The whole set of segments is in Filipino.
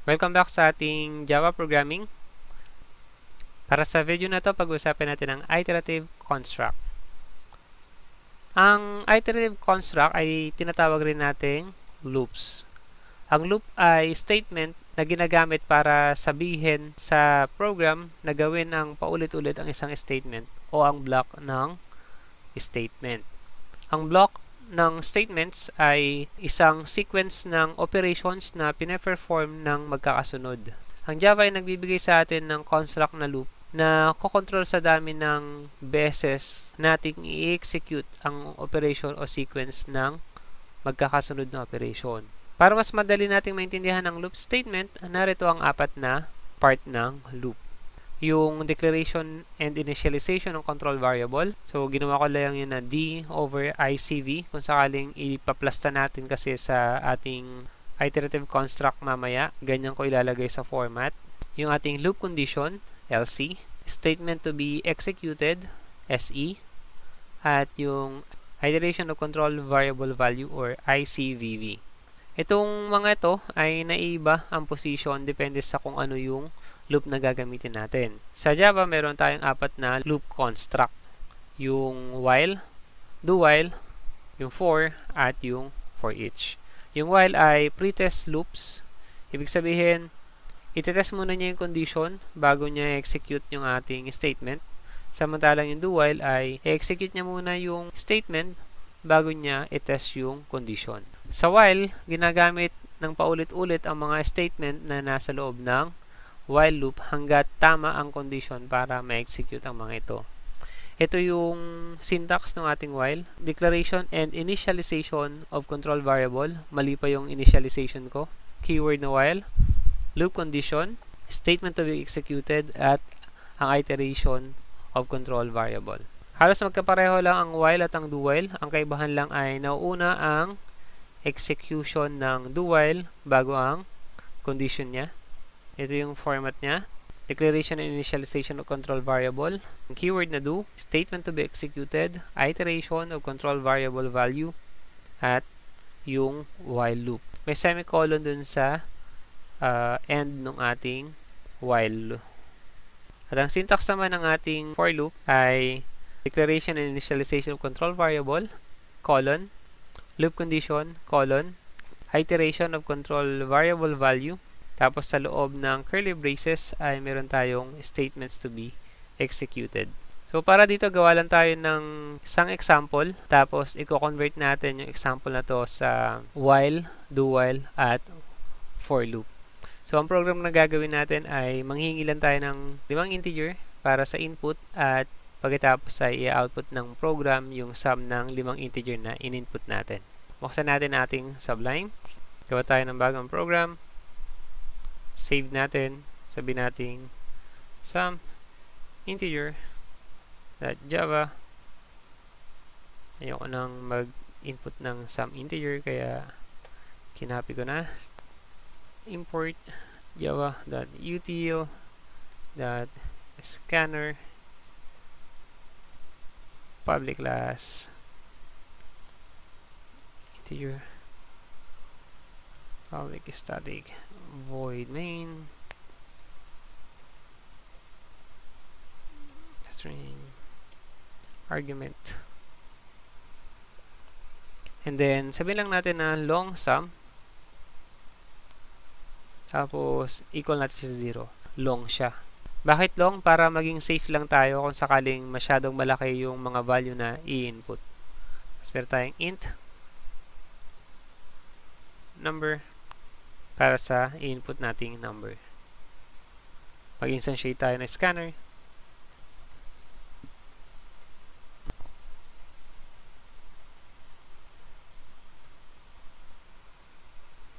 Welcome back sa ating Java programming. Para sa video na to, pag-usapan natin ang iterative construct. Ang iterative construct ay tinatawag rin nating loops. Ang loop ay statement na ginagamit para sabihin sa program na gawin ang paulit-ulit ang isang statement o ang block ng statement. Ang block ng statements ay isang sequence ng operations na pine-perform ng magkakasunod. Ang Java ay nagbibigay sa atin ng construct na loop na kokontrol sa dami ng beses nating i-execute ang operation o sequence ng magkakasunod na operation. Para mas madali nating maintindihan ang loop statement, narito ang apat na part ng loop. Yung declaration and initialization ng control variable. So, ginawa ko lang yun na D over ICV kung sakaling ipaplasta natin kasi sa ating iterative construct mamaya. Ganyan ko ilalagay sa format. Yung ating loop condition, LC. Statement to be executed, SE. At yung iteration of control variable value or ICVV. Itong mga ito ay naiiba ang position depende sa kung ano yung loop na gagamitin natin. Sa Java, meron tayong apat na loop construct. Yung while, do while, yung for, at yung for each. Yung while ay pretest loops. Ibig sabihin, itetest muna niya yung condition bago niya execute yung ating statement. Samantalang yung do while ay i-execute niya muna yung statement bago niya i-test yung condition. Sa while, ginagamit ng paulit-ulit ang mga statement na nasa loob ng while loop hanggat tama ang condition para ma-execute ang mga ito. Ito yung syntax ng ating while. Declaration and initialization of control variable. Mali pa yung initialization ko. Keyword na while. Loop condition. Statement to be executed at ang iteration of control variable. Halos magkapareho lang ang while at ang do while. Ang kaibahan lang ay nauuna ang execution ng do while bago ang condition niya. Ito yung format niya. Declaration and initialization of control variable. Keyword na do. Statement to be executed. Iteration of control variable value. At yung while loop. May semicolon dun sa end ng ating while. At ang syntax naman ng ating for loop ay declaration and initialization of control variable, colon, loop condition, colon, iteration of control variable value. Tapos sa loob ng curly braces ay meron tayong statements to be executed. So para dito gawa lang tayo ng isang example. Tapos i-convert natin yung example na to sa while, do while, at for loop. So ang program na gagawin natin ay manghihingi lang tayo ng 5 integer para sa input at pagkatapos ay i-output ng program yung sum ng 5 integer na in-input natin. Buksan natin ating Sublime. Gawa tayo ng bagong program. Save natin, sabihin natin sum integer.java. Ayoko nang mag-input ng sum integer kaya kinopy ko na. Import java.util.scanner public class integer public static void main string argument, and then sabihin lang natin na long sum tapos equal natin siya 0. Long siya. Bakit long? Para maging safe lang tayo kung sakaling masyadong malaki yung mga value na i-input. Tapos meron tayong int number para sa i-input nating number. Mag-instantiate tayo ng scanner.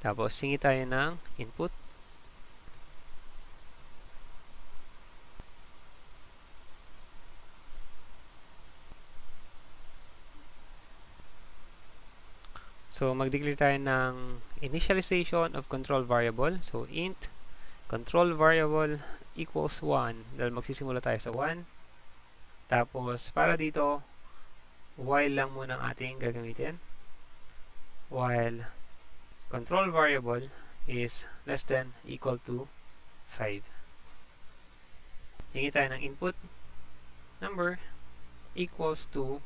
Tapos hingi tayo ng input. So, mag-declare tayo ng initialization of control variable. So, int control variable equals 1. Dahil magsisimula tayo sa 1. Tapos, para dito, while lang muna ang ating gagamitin. While control variable is less than equal to 5. Hingi tayo ng input number equals to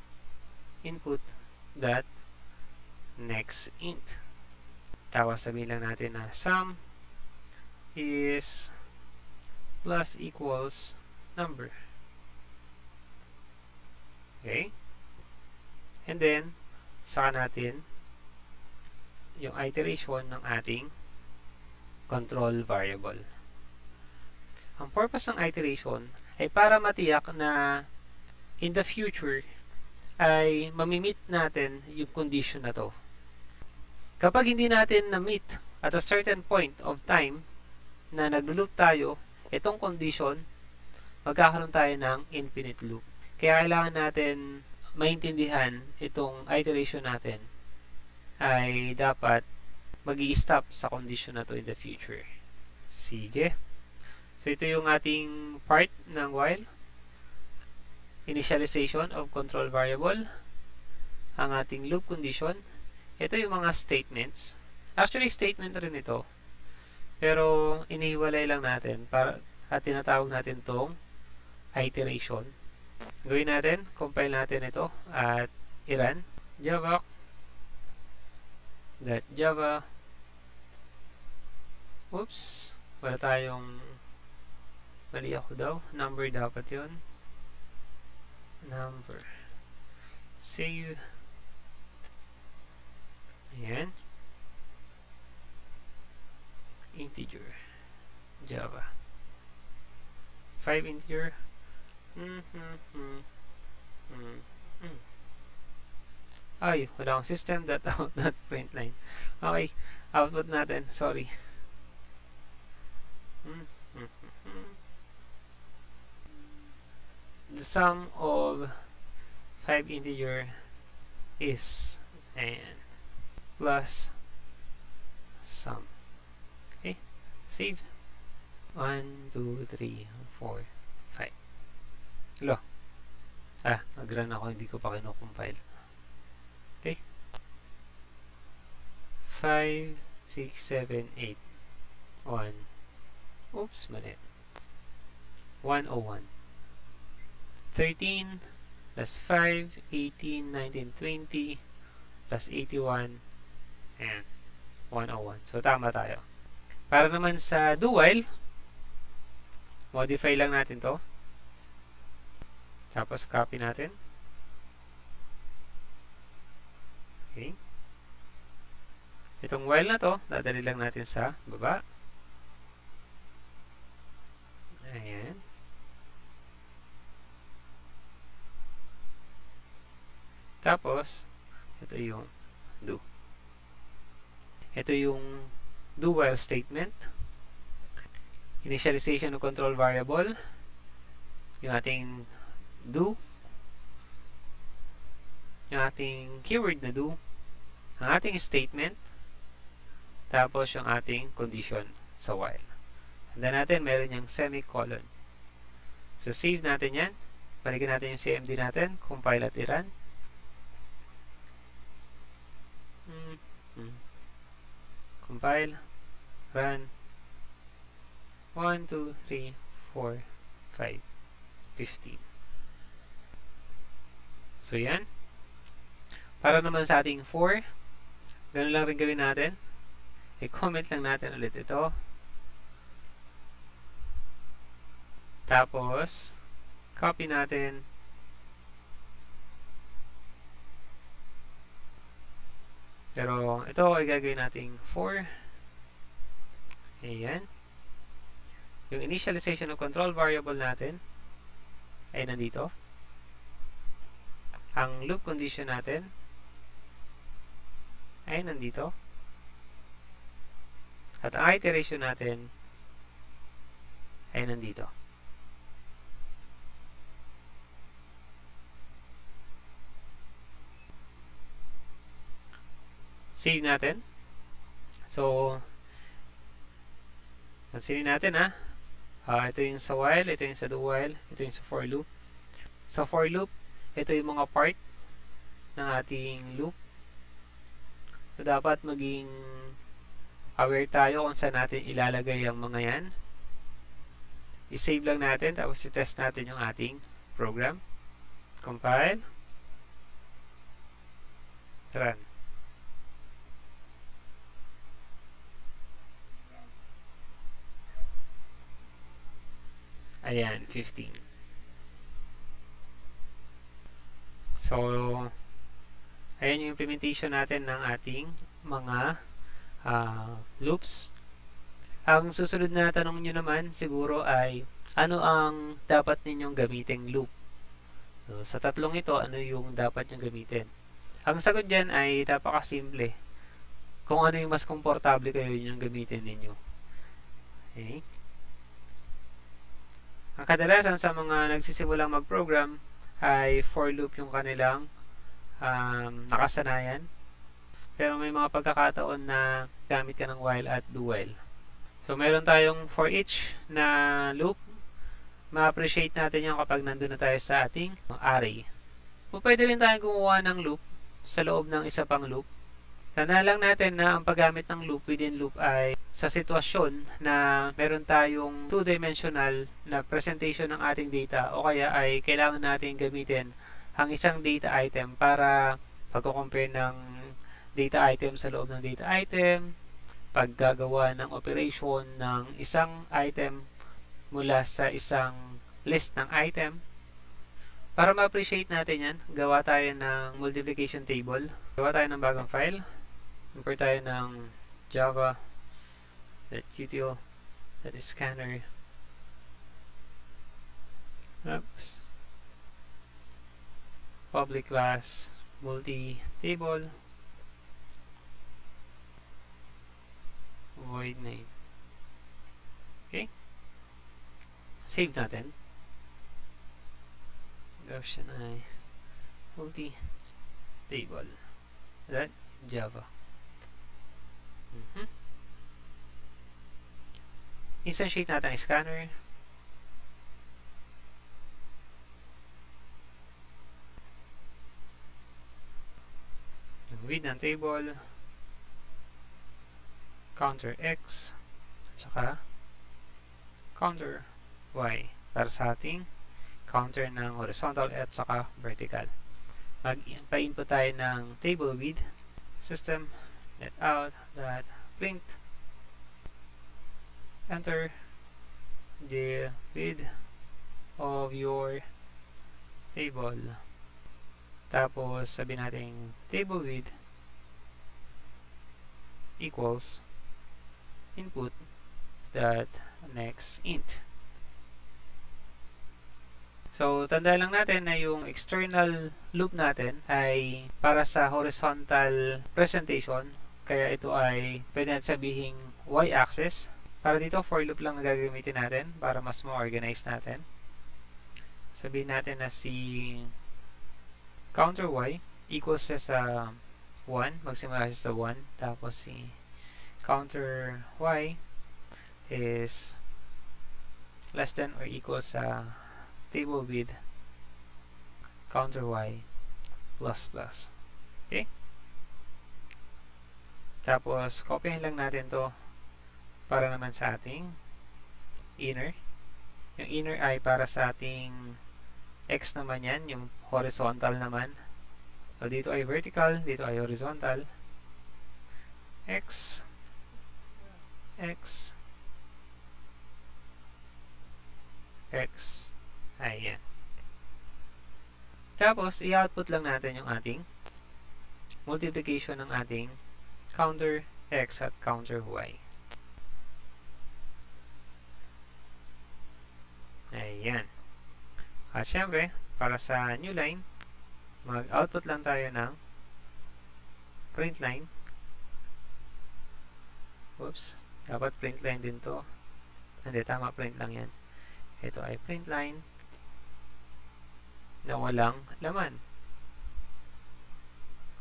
input dot next int. Tapos sabihin lang natin na sum is plus equals number. Okay? And then, saka natin yung iteration ng ating control variable. Ang purpose ng iteration ay para matiyak na in the future ay mamimit natin yung condition na to. Kapag hindi natin na-meet at a certain point of time na nag-loop tayo, itong condition, magkakaroon tayo ng infinite loop. Kaya kailangan natin maintindihan itong iteration natin ay dapat mag-i-stop sa condition na to in the future. Sige. So, ito yung ating part ng while. Initialization of control variable. Ang ating loop condition. Ito yung mga statements. Actually, statement rin ito. Pero, inihiwalay lang natin at tinatawag natin tong iteration. Gawin natin, compile natin ito at i-run. Java.java. Oops, wala tayong mali ako daw. Number dapat yun. Number. Save. Ayan. Integer. Java. 5 integer. Ay, wala akong system.out.println. Okay, output natin. Sorry. The sum of 5 integer is and plus sum. Okay, save. 1, 2, 3, 4, 5. Hello. Nag-run ako, hindi ko pa kino-compile. Okay. 5, 6, 7, 8. 1. Oops, mali. 101. 13 plus 5, 18, 19, 20 plus 81 and 101. So, tama tayo. Para naman sa do while, modify lang natin to. Tapos, copy natin. Okay. Itong while na to, dadali lang natin sa baba. Ayan. Tapos, ito yung do. Ito yung do while statement. Initialization of control variable. Yung ating do. Yung ating keyword na do. Ang ating statement. Tapos yung ating condition sa while. Handa natin, meron yung semicolon. So, save natin yan. Balikan natin yung CMD natin. Compile at i-run. Compile. Run. 1, 2, 3, 4, 5, 15. So, yan. Para naman sa ating 4, ganun lang rin gawin natin. I-comment lang natin ulit ito. Tapos, copy natin. Pero, ito ay gagawin nating 4. Ayan. Yung initialization of control variable natin ay nandito. Ang loop condition natin ay nandito. At ang iteration natin ay nandito. Save natin. So, pansinin natin ito yung sa while, ito yung sa do while, ito yung sa for loop. Sa for loop, ito yung mga part ng ating loop. So, dapat maging aware tayo kung saan natin ilalagay ang mga yan. I-save lang natin, tapos i-test natin yung ating program. Compile. Run. Ayan, 15. So, ayan yung implementation natin ng ating mga loops. Ang susunod na tanong nyo naman siguro ay, ano ang dapat ninyong gamiting loop? So, sa tatlong ito, ano yung dapat nyong gamitin? Ang sagot dyan ay napakasimple. Kung ano yung mas komportable kayo, yun yung gamitin ninyo. Okay? Ang kadalasan sa mga nagsisimulang mag-program ay for loop yung kanilang nakasanayan. Pero may mga pagkakataon na gamit ka ng while at do while. So, meron tayong for each na loop. Ma-appreciate natin yan kapag nandun na tayo sa ating array. Pwede rin tayong gumawa ng loop sa loob ng isa pang loop. Tandaan lang natin na ang paggamit ng loop within loop ay sa sitwasyon na meron tayong two-dimensional na presentation ng ating data o kaya ay kailangan natin gamitin ang isang data item para pagko-compare ng data item sa loob ng data item, paggagawa ng operation ng isang item mula sa isang list ng item. Para ma-appreciate natin yan, gawa tayo ng multiplication table. Gawa tayo ng bagong file. Import tayo ng java.util.scanner. Oops. Public class multi-table void name. Okay? Save natin. Option I multi-table .java. Instantiate natin ang scanner. Yung read ng table, counter x, at saka counter y para sa ating counter ng horizontal at saka vertical. Magpa-input tayo ng table with system.out.print enter the width of your table. Tapos sabi natin table width equals input dot next int. So, tandaan lang natin na yung external loop natin ay para sa horizontal presentation. Kaya ito ay pwede natin sabihing y-axis. Para dito, for loop lang gagamitin natin para mas ma-organize natin. Sabihin natin na si counter y equals sa 1. Magsimula siya sa 1. Tapos si counter y is less than or equal sa table with counter y plus plus. Okay? Tapos, copyhin lang natin to para naman sa ating inner. Yung inner ay para sa ating x naman yan, yung horizontal naman. So, dito ay vertical, dito ay horizontal. X, X, X. Ayan. Tapos, i-output lang natin yung ating multiplication ng ating counter x at counter y. Ayan. At syempre, para sa new line, mag-output lang tayo ng print line. Oops. Dapat print line din to. Hindi, tama, print lang yan. Ito ay print line na walang laman.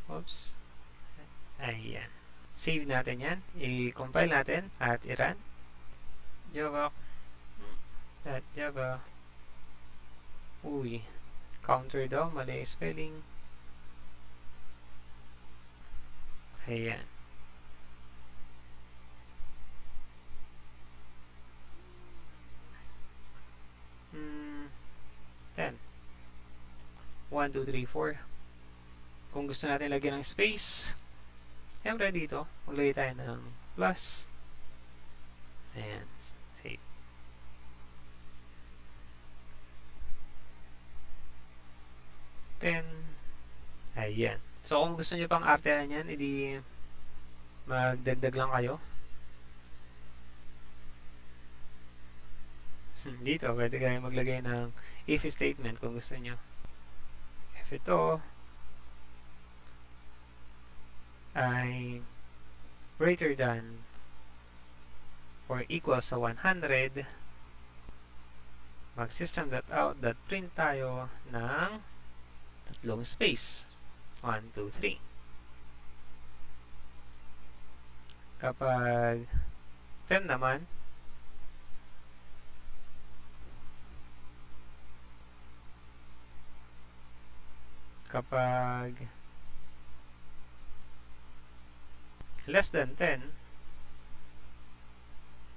Oops. Ayan. Save natin yan. I-compile natin at i-run. Java. Uy. Counter daw. Mali spelling. Ayan. 10. 1, 2, 3, 4. Kung gusto natin lagyan ng space, siyempre dito, maglagay tayo ng plus. Ayan. Save. Ayan. So, kung gusto nyo pang artehan yan, edi magdagdag lang kayo. Dito, pwede kayo maglagay ng if statement kung gusto nyo. If ito ay greater than or equal sa 100, mag-system.out.print tayo ng tatlong space. 1, 2, 3. Kapag 10 naman, kapag less than 10,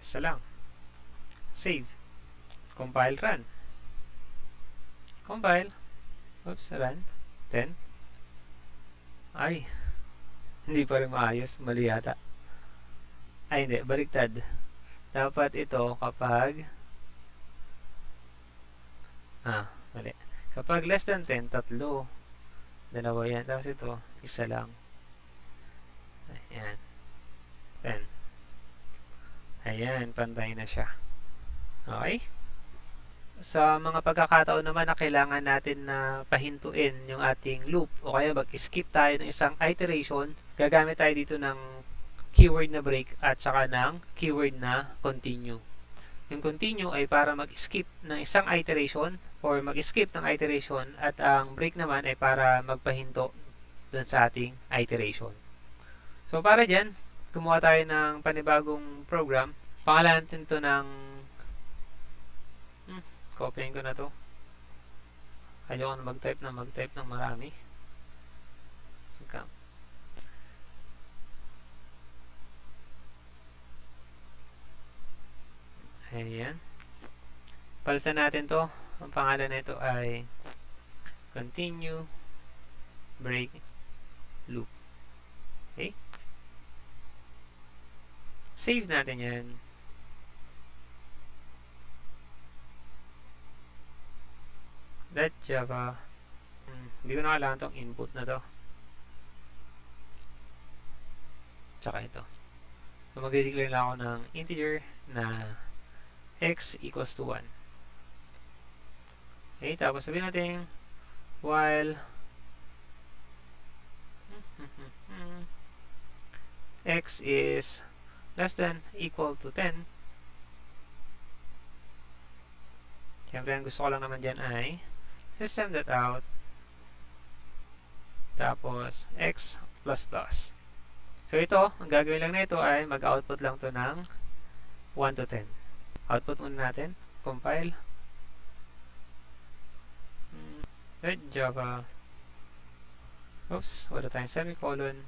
isa lang. Save. Compile, run. Compile. Oops, run. 10. Ay, hindi pa rin maayos. Mali yata. Ay, hindi. Baliktad. Dapat ito kapag mali. Kapag less than 10, tatlo. Dalawa yan. Tapos ito, isa lang. Ayan. 10. Ayan, pantay na siya. Okay? Sa mga pagkakataon naman na kailangan natin na pahintuin yung ating loop o kaya mag-skip tayo ng isang iteration, gagamit tayo dito ng keyword na break at saka ng keyword na continue. Yung continue ay para mag-skip ng isang iteration or mag-skip ng iteration at ang break naman ay para magpahinto dun sa ating iteration. So para dyan, gumawa tayo ng panibagong program. Pangalan natin to ng copyin ko na to. Ayoko na mag-type ng marami. Okay. Ayan. Palitan natin to. Ang pangalan nito ay continue break loop. Okay? Save natin yan. .java. Hindi ko na kailangan tong input na to. Tsaka ito. So, mag-declare lang ako ng integer na x equals to 1. Okay, tapos sabihin natin while x is less than equal to 10. Siyempre, ang gusto ko lang naman dyan ay system.out tapos x plus plus. So ito, ang gagawin lang na ito ay mag-output lang to ng 1 to 10. Output muna natin. Compile. .java. Oops, wala tayong semicolon.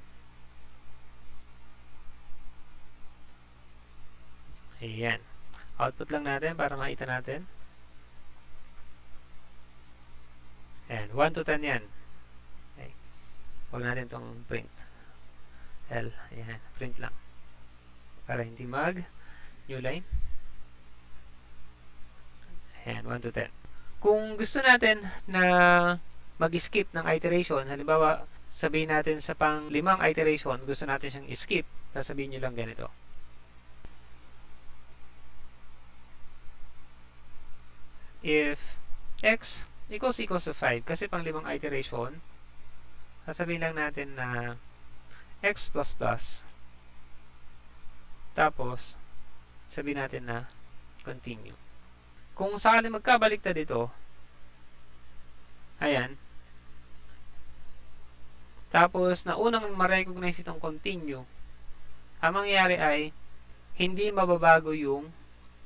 Ayan. Output lang natin para makita natin. Ayan, 1 to 10 yan. Okay. Huwag natin itong print. L. Ayan, print lang. Para hindi new line. Ayan, 1 to 10. Kung gusto natin na mag-skip ng iteration, halimbawa, sabihin natin sa pang 5 iteration, gusto natin siyang skip, sasabihin nyo lang ganito. If x equals to 5, kasi pang 5 iteration, sasabihin lang natin na x plus plus, tapos sabihin natin na continue. Kung sakali magkabaliktad dito, ayan, tapos na unang ma-recognize itong continue, ang mangyayari ay hindi mababago yung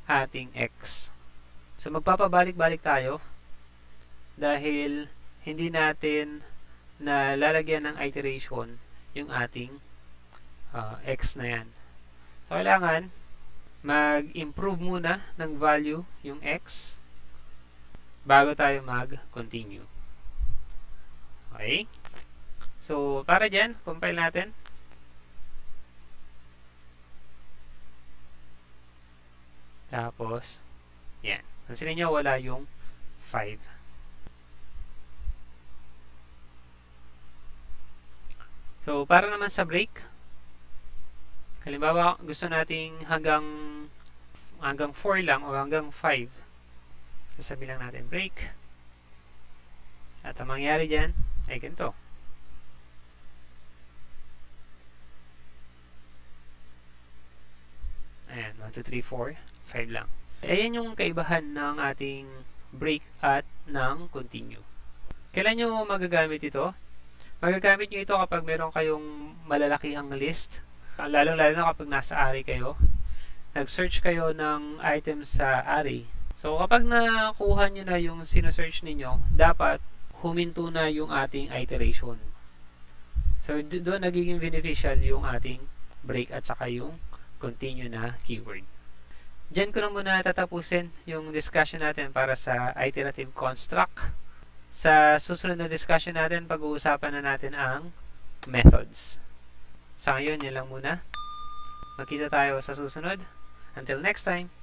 ating x. So magpapabalik-balik tayo dahil hindi natin na lalagyan ng iteration yung ating x na yan. So kailangan mag-improve muna ng value yung x bago tayo mag-continue. Okay? So, para dyan, compile natin. Tapos, yan. Pansinin nyo, wala yung 5. So, para naman sa break, halimbawa, gusto nating hanggang 4 lang o hanggang 5. Sasabi lang natin break. At ang mangyari dyan ay ganito. Ayan, 1, 2, 3, 4, 5 lang. Ayan yung kaibahan ng ating break at ng continue. Kailan nyo magagamit ito? Magagamit nyo ito kapag meron kayong malalakihang list. Lalong-lalo na kapag nasa array kayo. Nag-search kayo ng items sa array. So, kapag nakuha nyo na yung sinesearch ninyo, dapat huminto na yung ating iteration. So, doon nagiging beneficial yung ating break at saka yung continue na keyword. Diyan ko na muna tatapusin yung discussion natin para sa iterative construct. Sa susunod na discussion natin, pag-uusapan na natin ang methods. Sa ngayon, yan lang muna. Magkita tayo sa susunod. Until next time!